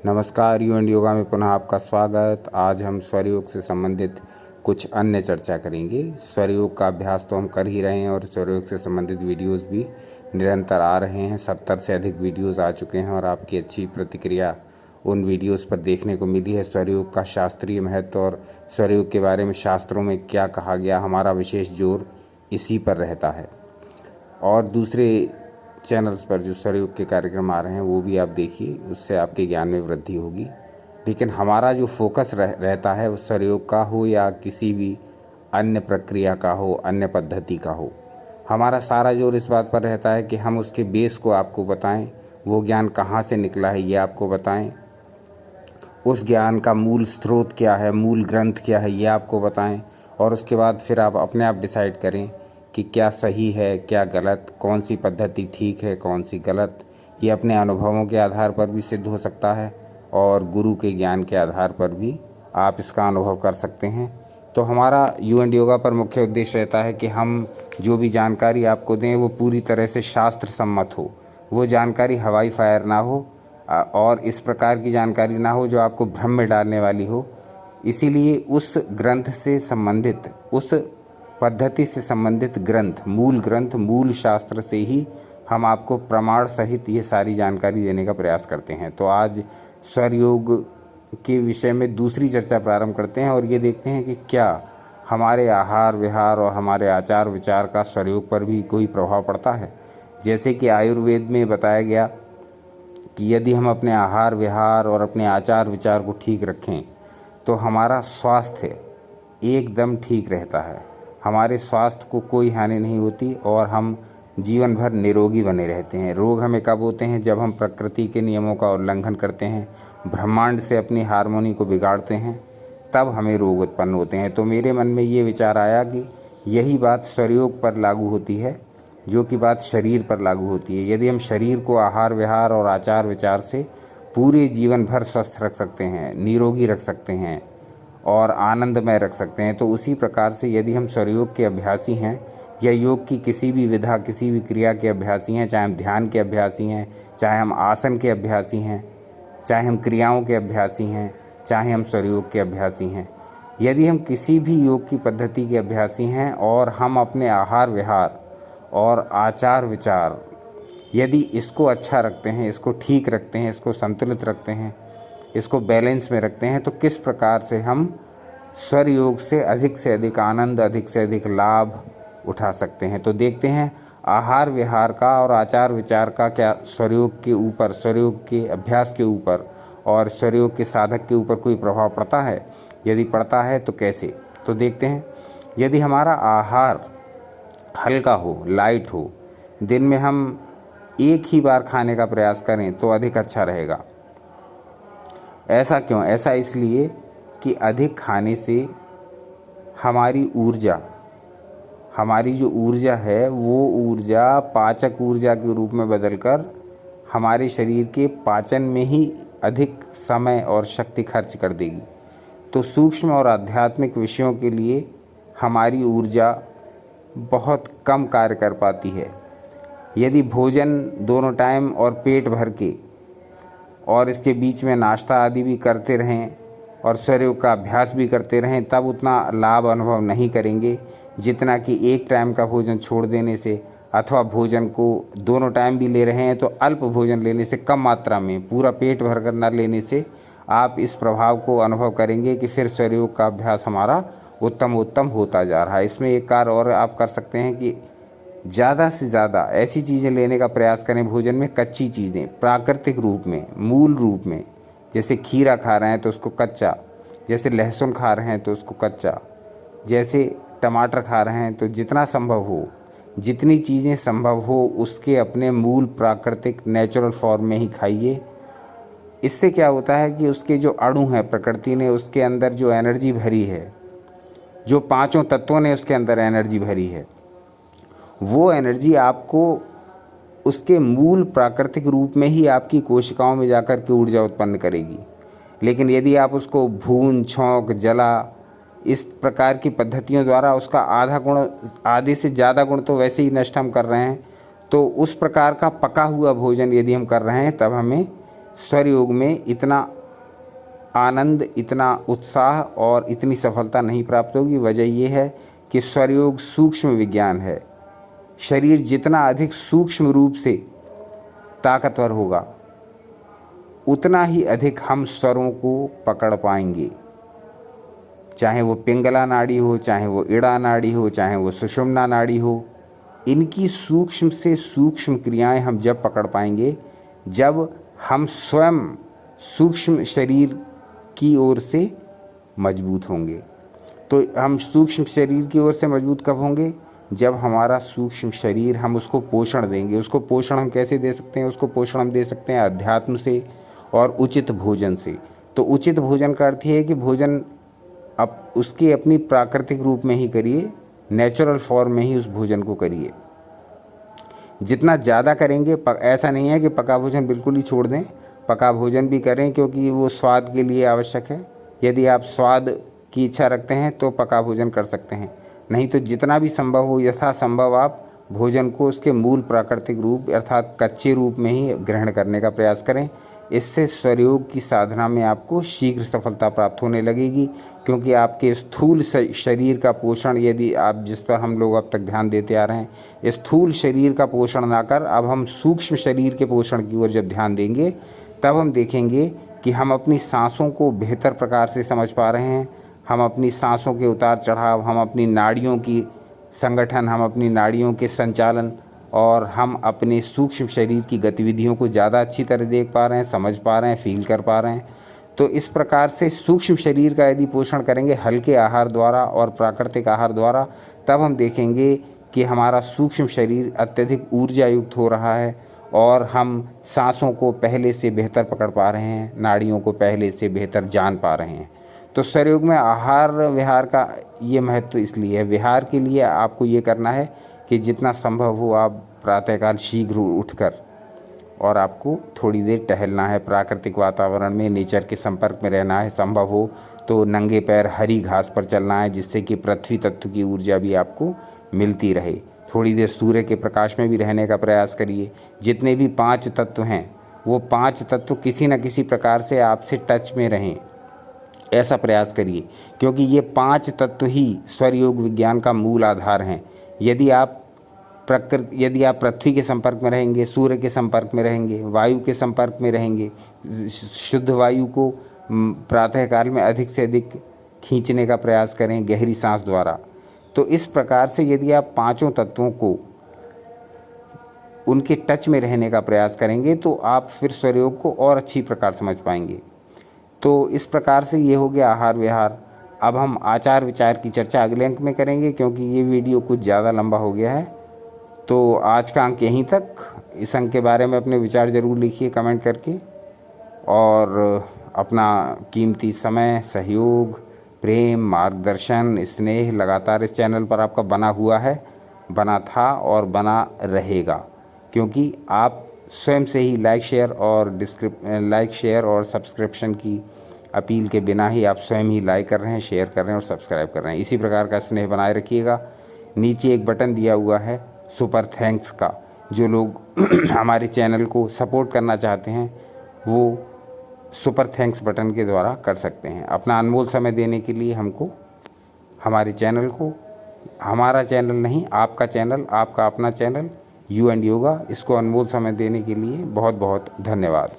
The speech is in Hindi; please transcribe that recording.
नमस्कार, यू एंड योगा में पुनः आपका स्वागत। आज हम स्वरयोग से संबंधित कुछ अन्य चर्चा करेंगे। स्वरयोग का अभ्यास तो हम कर ही रहे हैं और स्वरयोग से संबंधित वीडियोस भी निरंतर आ रहे हैं। 70 से अधिक वीडियोस आ चुके हैं और आपकी अच्छी प्रतिक्रिया उन वीडियोस पर देखने को मिली है। स्वरयोग का शास्त्रीय महत्व और स्वरयोग के बारे में शास्त्रों में क्या कहा गया, हमारा विशेष जोर इसी पर रहता है। और दूसरे चैनल्स पर जो स्वरयोग के कार्यक्रम आ रहे हैं वो भी आप देखिए, उससे आपके ज्ञान में वृद्धि होगी। लेकिन हमारा जो फोकस रहता है वो स्वरयोग का हो या किसी भी अन्य प्रक्रिया का हो, अन्य पद्धति का हो, हमारा सारा जोर इस बात पर रहता है कि हम उसके बेस को आपको बताएं, वो ज्ञान कहाँ से निकला है ये आपको बताएं, उस ज्ञान का मूल स्रोत क्या है, मूल ग्रंथ क्या है ये आपको बताएं। और उसके बाद फिर आप अपने आप डिसाइड करें कि क्या सही है, क्या गलत, कौन सी पद्धति ठीक है, कौन सी गलत। ये अपने अनुभवों के आधार पर भी सिद्ध हो सकता है और गुरु के ज्ञान के आधार पर भी आप इसका अनुभव कर सकते हैं। तो हमारा यू एंड योगा पर मुख्य उद्देश्य रहता है कि हम जो भी जानकारी आपको दें वो पूरी तरह से शास्त्र सम्मत हो, वो जानकारी हवाई फायर ना हो और इस प्रकार की जानकारी ना हो जो आपको भ्रम में डालने वाली हो। इसीलिए उस ग्रंथ से संबंधित, उस पद्धति से संबंधित ग्रंथ, मूल शास्त्र से ही हम आपको प्रमाण सहित ये सारी जानकारी देने का प्रयास करते हैं। तो आज स्वरयोग के विषय में दूसरी चर्चा प्रारंभ करते हैं और ये देखते हैं कि क्या हमारे आहार विहार और हमारे आचार विचार का स्वरयोग पर भी कोई प्रभाव पड़ता है। जैसे कि आयुर्वेद में बताया गया कि यदि हम अपने आहार विहार और अपने आचार विचार को ठीक रखें तो हमारा स्वास्थ्य एकदम ठीक रहता है, हमारे स्वास्थ्य को कोई हानि नहीं होती और हम जीवन भर निरोगी बने रहते हैं। रोग हमें कब होते हैं? जब हम प्रकृति के नियमों का उल्लंघन करते हैं, ब्रह्मांड से अपनी हार्मोनी को बिगाड़ते हैं, तब हमें रोग उत्पन्न होते हैं। तो मेरे मन में ये विचार आया कि यही बात स्वरयोग पर लागू होती है, जो कि बात शरीर पर लागू होती है। यदि हम शरीर को आहार विहार और आचार विचार से पूरे जीवन भर स्वस्थ रख सकते हैं, निरोगी रख सकते हैं और आनंदमय रख सकते हैं, तो उसी प्रकार से यदि हम स्वरयोग के अभ्यासी हैं या योग की किसी भी विधा, किसी भी क्रिया के अभ्यासी हैं, चाहे हम ध्यान के अभ्यासी हैं, चाहे हम आसन के अभ्यासी हैं, चाहे हम क्रियाओं के अभ्यासी हैं, चाहे हम स्वरयोग के अभ्यासी हैं, यदि हम किसी भी योग की पद्धति के अभ्यासी हैं और हम अपने आहार विहार और आचार विचार यदि इसको अच्छा रखते हैं, इसको ठीक रखते हैं, इसको संतुलित रखते हैं, इसको बैलेंस में रखते हैं, तो किस प्रकार से हम स्वरयोग से अधिक आनंद, अधिक से अधिक लाभ उठा सकते हैं। तो देखते हैं आहार विहार का और आचार विचार का क्या स्वरयोग के ऊपर, स्वरयोग के अभ्यास के ऊपर और स्वरयोग के साधक के ऊपर कोई प्रभाव पड़ता है। यदि पड़ता है तो कैसे। तो देखते हैं, यदि हमारा आहार हल्का हो, लाइट हो, दिन में हम एक ही बार खाने का प्रयास करें तो अधिक अच्छा रहेगा। ऐसा क्यों? ऐसा इसलिए कि अधिक खाने से हमारी ऊर्जा, हमारी जो ऊर्जा है वो ऊर्जा पाचक ऊर्जा के रूप में बदलकर हमारे शरीर के पाचन में ही अधिक समय और शक्ति खर्च कर देगी। तो सूक्ष्म और आध्यात्मिक विषयों के लिए हमारी ऊर्जा बहुत कम कार्य कर पाती है। यदि भोजन दोनों टाइम और पेट भर के और इसके बीच में नाश्ता आदि भी करते रहें और स्वरयोग का अभ्यास भी करते रहें, तब उतना लाभ अनुभव नहीं करेंगे जितना कि एक टाइम का भोजन छोड़ देने से, अथवा भोजन को दोनों टाइम भी ले रहे हैं तो अल्प भोजन लेने से, कम मात्रा में, पूरा पेट भर कर न लेने से आप इस प्रभाव को अनुभव करेंगे कि फिर स्वरयोग का अभ्यास हमारा उत्तम होता जा रहा है। इसमें एक कार्य और आप कर सकते हैं कि ज़्यादा से ज़्यादा ऐसी चीज़ें लेने का प्रयास करें भोजन में, कच्ची चीज़ें, प्राकृतिक रूप में, मूल रूप में। जैसे खीरा खा रहे हैं तो उसको कच्चा, जैसे लहसुन खा रहे हैं तो उसको कच्चा, जैसे टमाटर खा रहे हैं तो जितना संभव हो, जितनी चीज़ें संभव हो उसके अपने मूल प्राकृतिक नेचुरल फॉर्म में ही खाइए। इससे क्या होता है कि उसके जो अणु हैं, प्रकृति ने उसके अंदर जो एनर्जी भरी है, जो पांचों तत्वों ने उसके अंदर एनर्जी भरी है, वो एनर्जी आपको उसके मूल प्राकृतिक रूप में ही आपकी कोशिकाओं में जाकर के ऊर्जा उत्पन्न करेगी। लेकिन यदि आप उसको भून, छौंक, जला, इस प्रकार की पद्धतियों द्वारा उसका आधा गुण, आधे से ज़्यादा गुण तो वैसे ही नष्ट हम कर रहे हैं, तो उस प्रकार का पका हुआ भोजन यदि हम कर रहे हैं तब हमें स्वरयोग में इतना आनंद, इतना उत्साह और इतनी सफलता नहीं प्राप्त होगी। वजह यह है कि स्वरयोग सूक्ष्म विज्ञान है। शरीर जितना अधिक सूक्ष्म रूप से ताकतवर होगा, उतना ही अधिक हम स्वरों को पकड़ पाएंगे। चाहे वो पिंगला नाड़ी हो, चाहे वो इड़ा नाड़ी हो, चाहे वो सुषुम्ना नाड़ी हो, इनकी सूक्ष्म से सूक्ष्म क्रियाएं हम जब पकड़ पाएंगे, जब हम स्वयं सूक्ष्म शरीर की ओर से मजबूत होंगे। तो हम सूक्ष्म शरीर की ओर से मजबूत कब होंगे? जब हमारा सूक्ष्म शरीर, हम उसको पोषण देंगे। उसको पोषण हम कैसे दे सकते हैं? उसको पोषण हम दे सकते हैं अध्यात्म से और उचित भोजन से। तो उचित भोजन का अर्थ है कि भोजन अब उसकी अपनी प्राकृतिक रूप में ही करिए, नेचुरल फॉर्म में ही उस भोजन को करिए। जितना ज़्यादा करेंगे, ऐसा नहीं है कि पका भोजन बिल्कुल ही छोड़ दें, पका भोजन भी करें क्योंकि वो स्वाद के लिए आवश्यक है। यदि आप स्वाद की इच्छा रखते हैं तो पका भोजन कर सकते हैं, नहीं तो जितना भी संभव हो यथासंभव आप भोजन को उसके मूल प्राकृतिक रूप अर्थात कच्चे रूप में ही ग्रहण करने का प्रयास करें। इससे स्वरयोग की साधना में आपको शीघ्र सफलता प्राप्त होने लगेगी, क्योंकि आपके स्थूल शरीर का पोषण, यदि आप जिस पर हम लोग अब तक ध्यान देते आ रहे हैं, स्थूल शरीर का पोषण ना कर अब हम सूक्ष्म शरीर के पोषण की ओर जब ध्यान देंगे, तब हम देखेंगे कि हम अपनी सांसों को बेहतर प्रकार से समझ पा रहे हैं। हम अपनी सांसों के उतार चढ़ाव, हम अपनी नाड़ियों की संगठन, हम अपनी नाड़ियों के संचालन और हम अपने सूक्ष्म शरीर की गतिविधियों को ज़्यादा अच्छी तरह देख पा रहे हैं, समझ पा रहे हैं, फील कर पा रहे हैं। तो इस प्रकार से सूक्ष्म शरीर का यदि पोषण करेंगे हल्के आहार द्वारा और प्राकृतिक आहार द्वारा, तब हम देखेंगे कि हमारा सूक्ष्म शरीर अत्यधिक ऊर्जा युक्त हो रहा है और हम सांसों को पहले से बेहतर पकड़ पा रहे हैं, नाड़ियों को पहले से बेहतर जान पा रहे हैं। तो स्वरयोग में आहार विहार का ये महत्व इसलिए है। विहार के लिए आपको ये करना है कि जितना संभव हो आप प्रातःकाल शीघ्र उठकर और आपको थोड़ी देर टहलना है, प्राकृतिक वातावरण में, नेचर के संपर्क में रहना है। संभव हो तो नंगे पैर हरी घास पर चलना है, जिससे कि पृथ्वी तत्व की ऊर्जा भी आपको मिलती रहे। थोड़ी देर सूर्य के प्रकाश में भी रहने का प्रयास करिए। जितने भी 5 तत्व हैं, वो 5 तत्व किसी न किसी प्रकार से आपसे टच में रहें, ऐसा प्रयास करिए, क्योंकि ये 5 तत्व ही स्वरयोग विज्ञान का मूल आधार हैं। यदि आप पृथ्वी के संपर्क में रहेंगे, सूर्य के संपर्क में रहेंगे, वायु के संपर्क में रहेंगे, शुद्ध वायु को प्रातःकाल में अधिक से अधिक खींचने का प्रयास करें गहरी सांस द्वारा, तो इस प्रकार से यदि आप 5 तत्वों को उनके टच में रहने का प्रयास करेंगे तो आप फिर स्वरयोग को और अच्छी प्रकार समझ पाएंगे। तो इस प्रकार से ये हो गया आहार विहार। अब हम आचार विचार की चर्चा अगले अंक में करेंगे, क्योंकि ये वीडियो कुछ ज़्यादा लंबा हो गया है। तो आज का अंक यहीं तक। इस अंक के बारे में अपने विचार ज़रूर लिखिए कमेंट करके, और अपना कीमती समय, सहयोग, प्रेम, मार्गदर्शन, स्नेह लगातार इस चैनल पर आपका बना हुआ है, बना था और बना रहेगा, क्योंकि आप स्वयं से ही लाइक शेयर और सब्सक्रिप्शन की अपील के बिना ही आप स्वयं ही लाइक कर रहे हैं, शेयर कर रहे हैं और सब्सक्राइब कर रहे हैं। इसी प्रकार का स्नेह बनाए रखिएगा। नीचे एक बटन दिया हुआ है सुपर थैंक्स का, जो लोग हमारे चैनल को सपोर्ट करना चाहते हैं वो सुपर थैंक्स बटन के द्वारा कर सकते हैं। अपना अनमोल समय देने के लिए हमको, हमारे चैनल को, हमारा चैनल नहीं आपका चैनल, आपका अपना चैनल यू एंड योगा, इसको अनमोल समय देने के लिए बहुत बहुत धन्यवाद।